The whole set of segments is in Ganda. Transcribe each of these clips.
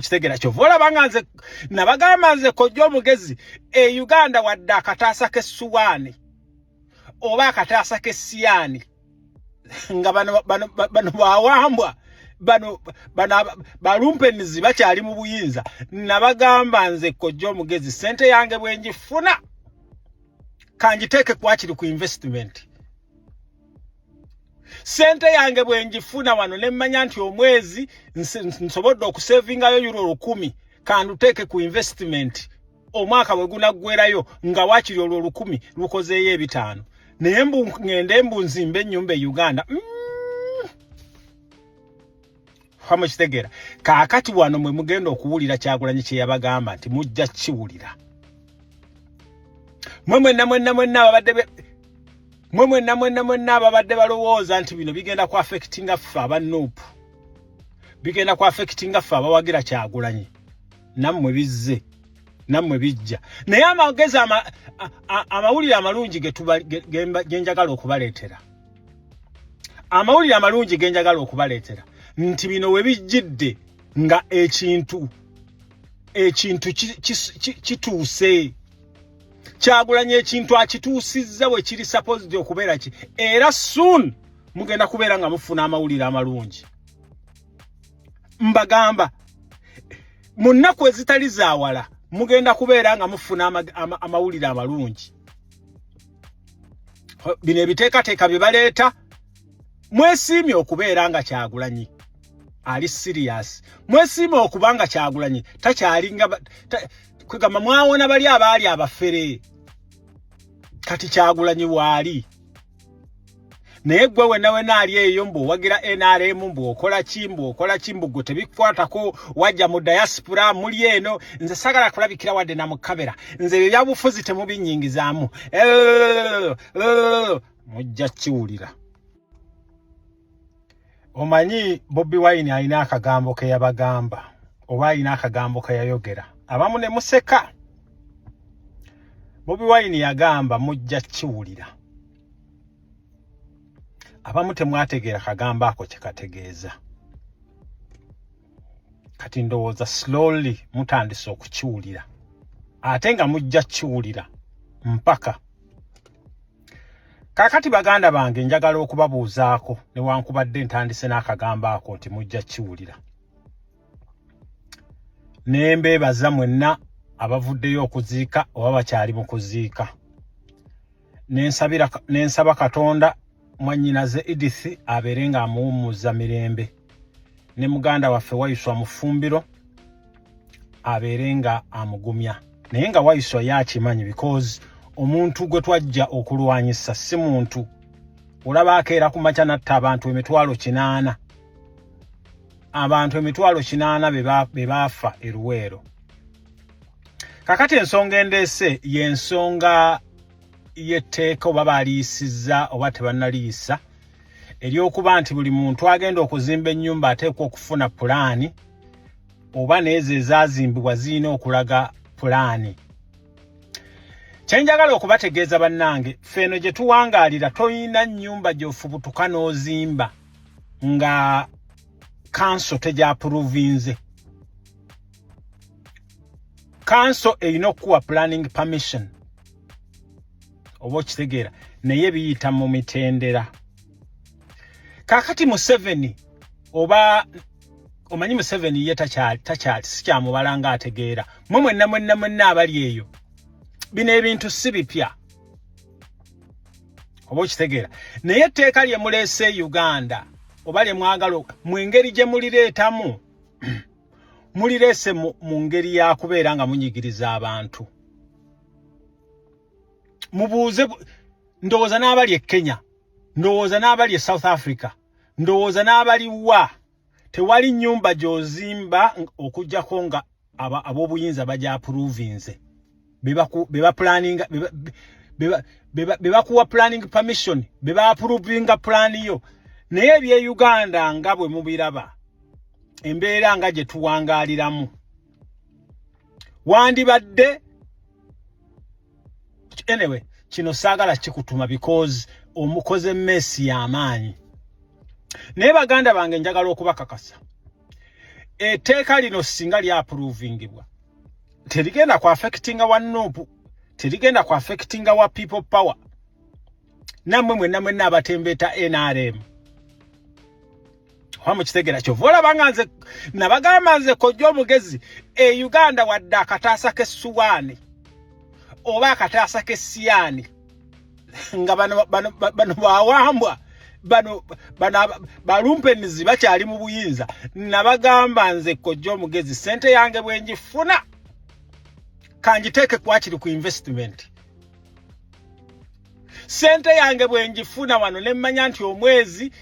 kitegera kyo vola banganze nabagamba nze kojja omugezi Uganda wadde akataasa k'essuwaani oba akataasa k'essiyaani nga bano bawambwa bano balumpenizi bakyali mu buyinza nabagamba nze kojja omugezi sente yange bwenjifuna kanjiteeke kwakiri ku investment sente yange bwenjifuna wano nemmanya nti omwezi nsobodde okusevingayo euro 10 kanduteeke ku investment omwaka bwe gunaggwerayo nga wakiri olwo 10 lukozeeyo 5 naye ngende mbunzimbe ennyumba e Uganda famo kitegera kaakati wano mwe mugenda okuwulira Kyagulanyi kye yabagamba nti mujja kiwulira mwenna ababadde balowooza nti bino bigenda ku affectinga ffe aba Nuupu bigenda ku affectinga ffe abawagira Kyagulanyi nammwe bizze nammwe bijja naye amagezi amawulire amalungi genjagala okubaleetera amawulire amalungi genjagala okubaleetera nti bino we bijjidde nga ekintu kituuse Kyagulanyi ekintu akituusizza bwe kiri supposed okubeera ki era soon mugenda kubeera nga mufuna amawulire amalungi mbagamba mu nnaku ezitali zaawala mugenda kubeera nga mufuna amawulire amalungi bino ebiteekateeka bye baleeta mwesiimye okubeera nga Kyagulanyi ali serious mwesiimye okubanga Kyagulanyi takyalinga kwegamba mwawona bali abaali abafere kati Kyagulanyi waali naye gwe wenna ali eyo mbu wagira NRM mbu okola kimbu gwe tebikwatako wajja mu diaspora muli eno nze sagala kulabikira wadde na mukabera nze ebyabufuzi temubinyingizaamu mujja kiwulira omanyi Bobi Wine alina akagambo ke yabagamba oba alina akagambo ke yayogera abamu ne museka Bobi Wine yagamba mujja kiwulira abamu temwategeera kagamba ako kyekategeeza kati ndowooza slowly mutandise okukiwulira ate nga mujja kiwulira mpaka kakati baganda bange njagala okubabuuzaako newankubadde ntandise n'akagamba ako nti mujja kiwulira nembeebaza mwenna abavuddeyo okuziika oba bakyali mu kuziika nensaba Katonda mwannyinaze Edith abeere nga amuwummuza mirembe ne muganda waffe Waiswa Mufumbiro abeere nga amugumya naye nga Waiswa yakimanyi because omuntu gwe twajja okulwanyisa si muntu olaba akeera ku makya natta abantu 800 abantu 800 be baafa e Luweero kakati ensonga endeese y'ensonga y'etteeka oba baliisizza oba tebannaliisa eryokuba nti buli muntu agenda okuzimba ennyumba ateekwa okufuna pulaani oba neezo ezaazimbibwa zirina okulaga pulaani kyenjagala okubategeeza bannange ffeeno gye tuwangaalira toyina nnyumba gy'ofubutuka n'ozimba nga kanso tegyapuruvinze kanso erina okuwa planning permission oba okitegeera naye biyita mu mitendera kakati Museveni oba omanyi Museveni ye takyali sikyamubala nga ategeera mwenna abali eyo bino ebintu si bipya oba okitegeera naye etteeka lye muleese Uganda oba lye mwagala mu ngeri gye mulireetamu mulireese mu ngeri ya kubeera nga munyigiriza abantu mubuuze ndowooza n'abali e Kenya ndowooza n'abali e South Africa ndowooza n'abali wa tewali nnyumba gy'ozimba okujjako nga ab'obuyinza bajyapuruvinze beba planning beba kuwa planning permission beba approvinga plan yo naye ebye Uganda nga bwe mubiraba embeera nga gye tuwangaaliramu wandibadde anyway kino saagala kikutuma because omukoze mess y'amaanyi naye baganda bange njagala okubakakasa etteeka lino singa lya approvingibwa terigenda ku affectinga wa Nuupu, terigenda ku affectinga wa People Power, namwe mwenna abatembeeta NRM. Wamukitegera kyo olaba nga nze nabagamba nze Kojja Omugezi Uganda wadde akataasa k'essuwaani oba akataasa k'essiyaani nga bano bawambwa bano balumpenizi bakyali mu buyinza. Nabagamba nze Kojja Omugezi sente yange bwenjifuna kanjiteeke kwakiri ku investment. Sente yange bwenjifuna wano nemmanya nti omwezi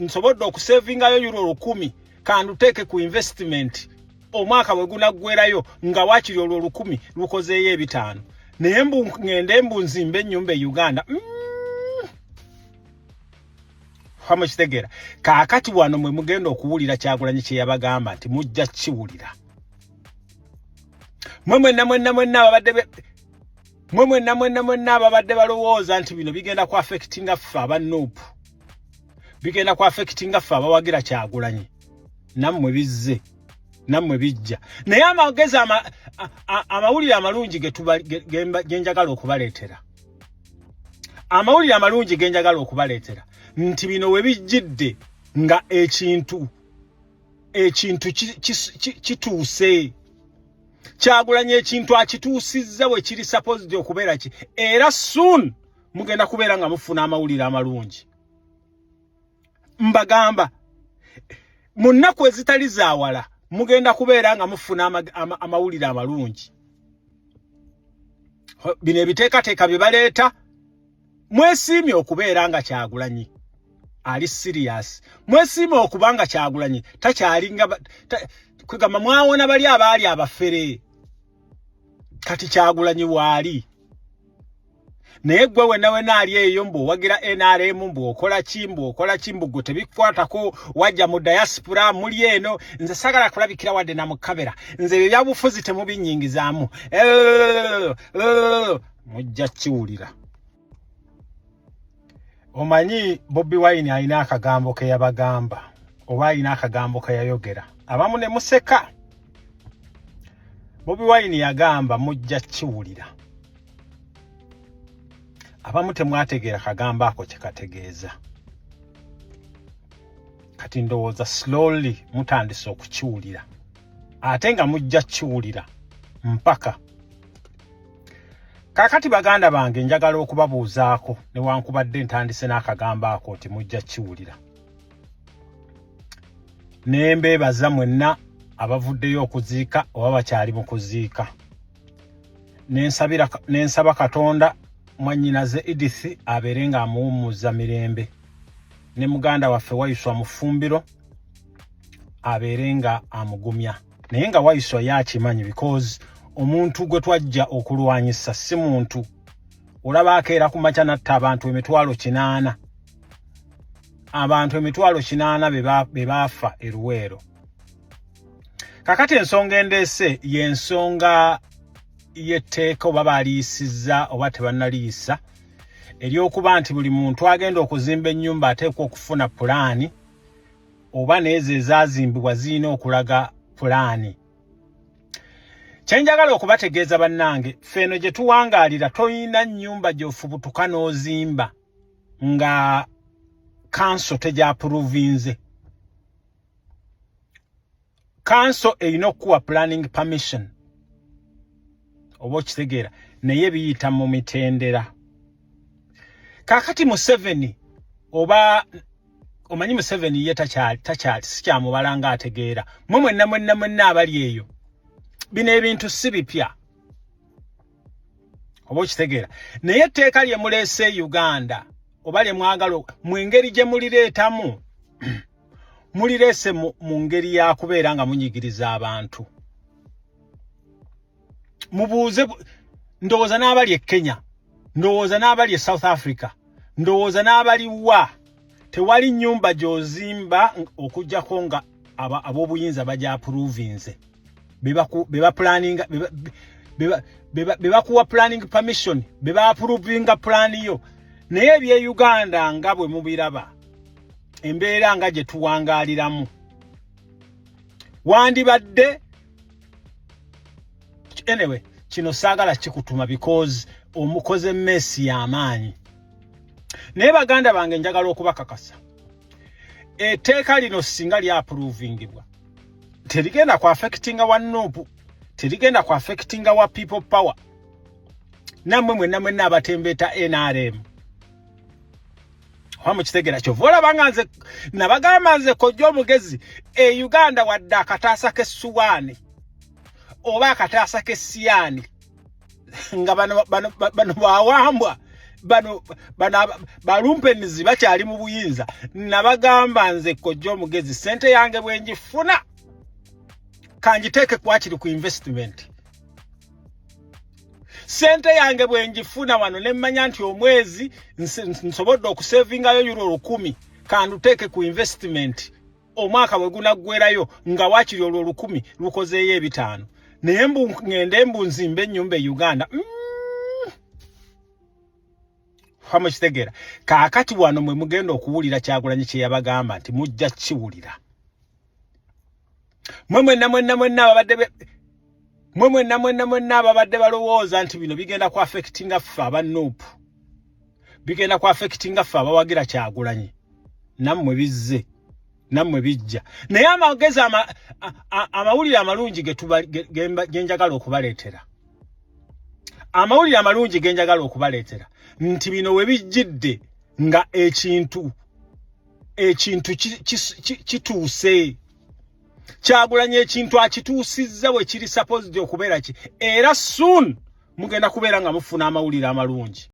nsobodde okusevingayo euro 10 kanduteeke ku investment. Omwaka bwe gunaggwerayo nga wakiri olwo 10 lukozeeyo 5 naye ngende nzimbe ennyumba e Uganda. Hamukitegera kaakati wano mwe mugenda okuwulira Kyagulanyi kye yabagamba nti mujja kiwulira. Mwenna ababadde balowooza nti bino bigenda ku affectinga ffe aba Nuupu, bigenda ku affectinga ffe abawagira Kyagulanyi. Nammwe bizze, nammwe bijja. Naye amagezi amawulire amalungi genjagala okubaleetera. Amawulire amalungi genjagala okubaleetera nti bino we bijjidde nga ekintu kituuse. Kyagulanyi ekintu akituusizza bwe kiri supposed okubeera ki, era soon mugenda kubeera nga mufuna amawulire amalungi. Mbagamba mu nnaku ezitali zaawala mugenda kubeera nga mufuna amawulire amalungi. Bino ebiteekateeka bye baleeta mwesiimye okubeera nga Kyagulanyi ali serious. Mwesiimye okuba nga Kyagulanyi takyalinga kwegamba mwawona bali abaali abafere kati Kyagulanyi waali. Naye gwe wenna ali eyo mbuwagira NRM mbuokola ki mbugo tebikwatako wajja mu diaspora muli eno. Nze sagala kulabikira wadde na mu kamera. Nze ebyabufuzi temubinyingizaamu. Mujja kiwulira. Omanyi Bobi Wine alina akagambo ke yabagamba oba alina akagambo ke yayogera. Abamu ne museka. Bobi Wine yagamba mujja kiwulira. Abamu temwategeera kagamba ako kye kategeeza. Kati ndowooza slowly mutandise okukiwulira. Ate nga mujja kiwulira mpaka. Kakati baganda bange njagala okubabuuzaako newankubadde ntandise n'akagamba ako nti mujja kiwulira. Nembeebaza mwenna abavuddeyo okuziika oba bakyali mu kuziika. Nensaba Katonda mwannyinaze Edith abeere nga amuwummuza mirembe. Ne muganda waffe Waiswa Mufumbiro abeere nga amugumya. Naye nga Waiswa yakimanyi because omuntu gwe twajja okulwanyisa si muntu. Olaba akeera ku makya natta abantu 80,000. Abantu 80,000 be baafa e Luweero. Kakati ensonga endeese y'ensonga y'etteeka oba baliisizza oba tebannaliisa eryokuba nti buli muntu agenda okuzimba ennyumba ateekwa okufuna pulaani oba n'ezo ezaazimbibwa zirina okulaga pulaani. Kyenjagala okubategeeza bannange, ffe eno gye tuwangaalira toyina nnyumba gy'ofubutuka n'ozimba nga kanso tegyapuruvinze. Kanso erina okuwa planning permission oba okitegeera naye biyita mu mitendera. Kakati Museveni oba omanyi Museveni ye takyali sikyamubala nga ategeera. Mwenna abali eyo bino ebintu si bipya oba okitegeera naye etteeka lye muleese Uganda oba lye mwagala mu ngeri gye mulireetamu mulireese mu ngeri ya kubeera nga munyigiriza abantu. Mubuuze ndowooza n'abali e Kenya, ndowooza n'abali e South Africa, ndowooza n'abali wa tewali nnyumba gy'ozimba okujjako nga ab'obuyinza bagyapuruvinze. Beba kuwa planning permission, beba approvinga plan yo. Naye ebye Uganda nga bwe mubiraba embeera nga gye tuwangaaliramu wandibadde anyway kino saagala kikutuma because omukoze mesi y'amaanyi. Naye baganda bange njagala okubakakasa etteeka lino singa lya approvingibwa terigenda ku affectinga wa Nuupu, terigenda ku affectinga wa people power, nammwe mwenna abatembeeta NRM. Wamukitegera kyo olaba nze nabagamba nze kojja omugezi Uganda wadde akataasa k'essuwaani oba akataasa k'essiyaani nga bano bawambwa bano balumpenizi bakyali mu buyinza. Nabagamba nze kojja omugezi sente yange bwenjifuna kanjiteeke kwakiri ku investment. Sente yange bwenjifuna wano nemmanya nti omwezi nsobodde okusevingayo euro 10 kanduteeke ku investment. Omwaka bwe gunaggwerayo nga wakiri olwo 10 lukozeeyo 5. Naye ngende nzimbe ennyumba e Uganda. Hamukitegera kaakati wano mwe mugenda okuwulira Kyagulanyi kye yabagamba nti mujja kiwulira. Mwenna ababadde balowooza nti bino bigenda ku affectinga ffe aba Nuupu, bigenda ku affectinga ffe abawagira Kyagulanyi. Nammwe bizze, nammwe bijja. Naye amagezi amawulire amalungi genjagala okubaleetera. Amawulire amalungi genjagala okubaleetera nti bino we bijjidde nga ekintu kituuse. Kyagulanyi ekintu akituusizza we kiri supposed okubeera ki, era soon mugenda kubeera nga mufuna amawulire amalungi.